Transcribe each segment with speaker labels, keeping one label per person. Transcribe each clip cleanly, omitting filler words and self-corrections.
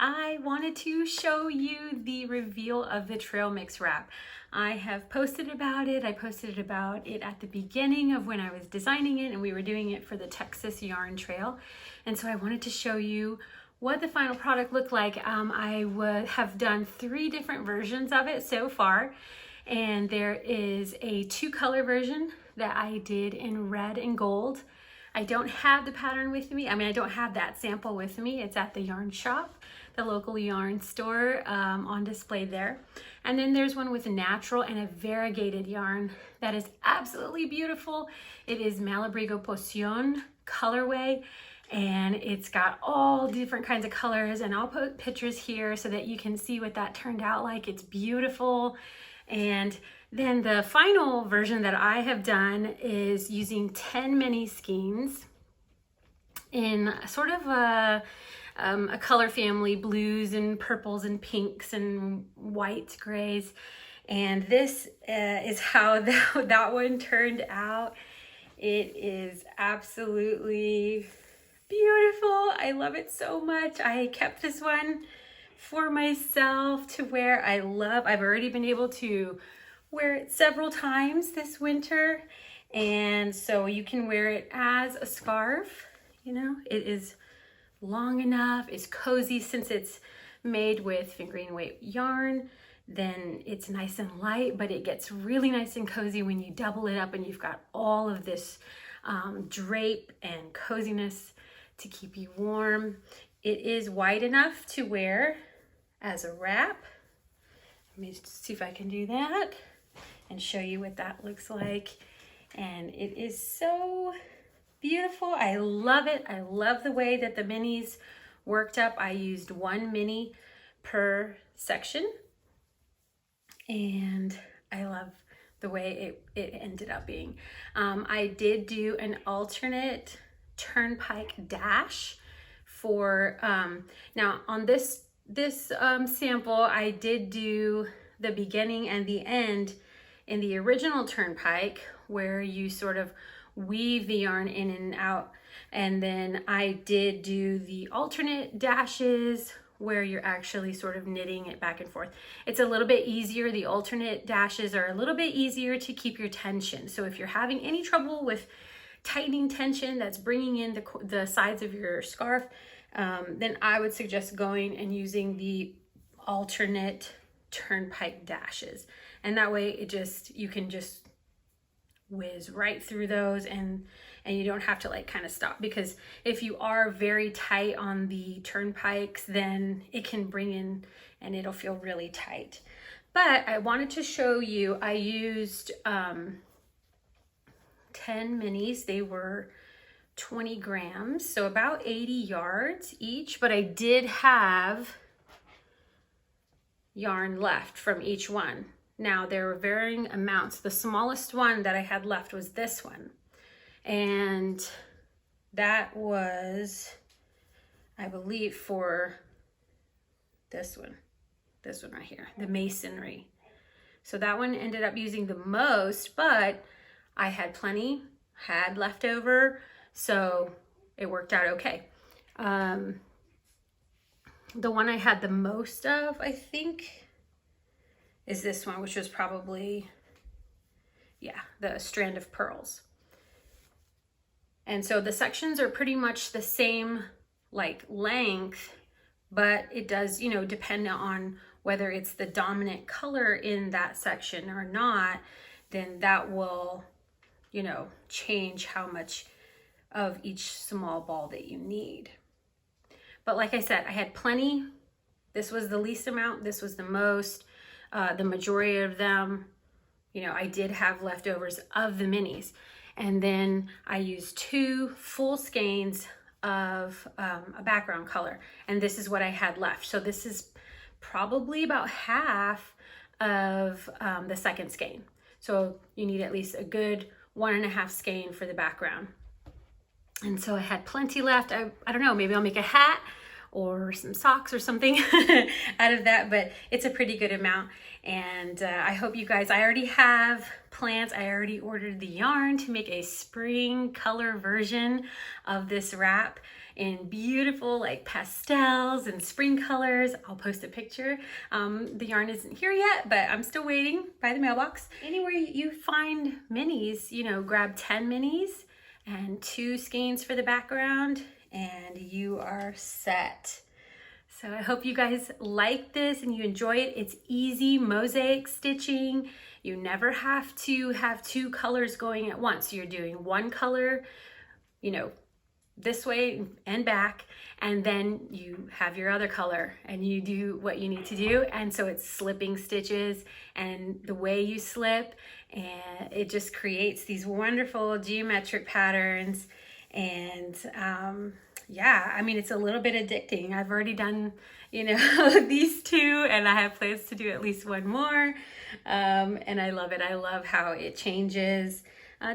Speaker 1: I wanted to show you the reveal of the trail mix wrap. I have posted about it. I posted about it at the beginning of when I was designing it, and we were doing it for the Texas Yarn Trail. And so I wanted to show you what the final product looked like. I have done 3 different versions of it so far, and there is a 2-color version that I did in red and gold. I don't have the pattern with me. I don't have that sample with me. It's at the yarn shop, the local yarn store, on display there. And then there's one with natural and a variegated yarn that is absolutely beautiful. It is Malabrigo Potion colorway, and it's got all different kinds of colors, and I'll put pictures here so that you can see what that turned out like. It's beautiful. And then the final version that I have done is using 10 mini skeins in sort of a color family, blues and purples and pinks and whites, grays. And this is how that one turned out. It is absolutely beautiful. I love it so much. I kept this one for myself to wear. I've already been able to wear it several times this winter, and so you can wear it as a scarf. You know, it is long enough, it's cozy. Since it's made with fingering weight yarn, then it's nice and light, but it gets really nice and cozy when you double it up and you've got all of this drape and coziness to keep you warm. It is wide enough to wear as a wrap. Let me see if I can do that and show you what that looks like. And it is so beautiful. I love it. I love the way that the minis worked up. I used 1 mini per section, and I love the way it ended up being. I did do an alternate turnpike dash for, now on this sample, I did do the beginning and the end in the original turnpike, where you sort of weave the yarn in and out. And then I did do the alternate dashes where you're actually sort of knitting it back and forth. It's a little bit easier. The alternate dashes are a little bit easier to keep your tension. So if you're having any trouble with tightening tension that's bringing in the sides of your scarf, then I would suggest going and using the alternate turnpike dashes. And that way you can just whiz right through those, and you don't have to like kind of stop, because if you are very tight on the turnpikes, then it can bring in and it'll feel really tight. But I wanted to show you, I used 10 minis. They were 20 grams, so about 80 yards each, but I did have yarn left from each one. Now there were varying amounts. The smallest one that I had left was this one, and that was, I believe, for this one right here, the masonry. So that one ended up using the most, but I had plenty, had leftover, so it worked out okay. The one I had the most of, I think, is this one, which was probably, yeah, the strand of pearls. And so the sections are pretty much the same like length, but it does, you know, depend on whether it's the dominant color in that section or not, then that will, you know, change how much of each small ball that you need. But like I said, I had plenty. This was the least amount, this was the most. The majority of them, you know, I did have leftovers of the minis. And then I used 2 full skeins of a background color, and this is what I had left. So this is probably about half of the second skein. So you need at least a good 1.5 skein for the background. And so I had plenty left. I don't know, maybe I'll make a hat or some socks or something out of that, but it's a pretty good amount. And I hope you guys, I already have plans. I already ordered the yarn to make a spring color version of this wrap in beautiful like pastels and spring colors. I'll post a picture. The yarn isn't here yet, but I'm still waiting by the mailbox. Anywhere you find minis, you know, grab 10 minis and 2 skeins for the background and you are set. So I hope you guys like this and you enjoy it. It's easy mosaic stitching. You never have to have 2 colors going at once. You're doing one color, you know, this way and back, and then you have your other color and you do what you need to do. And so it's slipping stitches, and the way you slip, and it just creates these wonderful geometric patterns. And yeah, I mean, it's a little bit addicting. I've already done, you know, these 2, and I have plans to do at least 1 more. And I love it. I love how it changes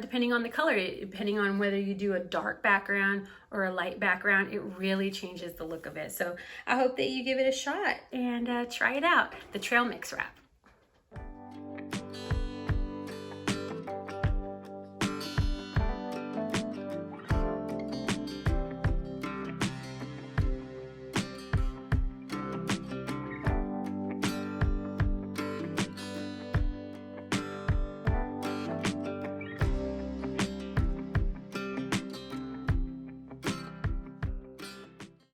Speaker 1: depending on the color, depending on whether you do a dark background or a light background. It really changes the look of it. So I hope that you give it a shot and try it out, the trail mix wrap.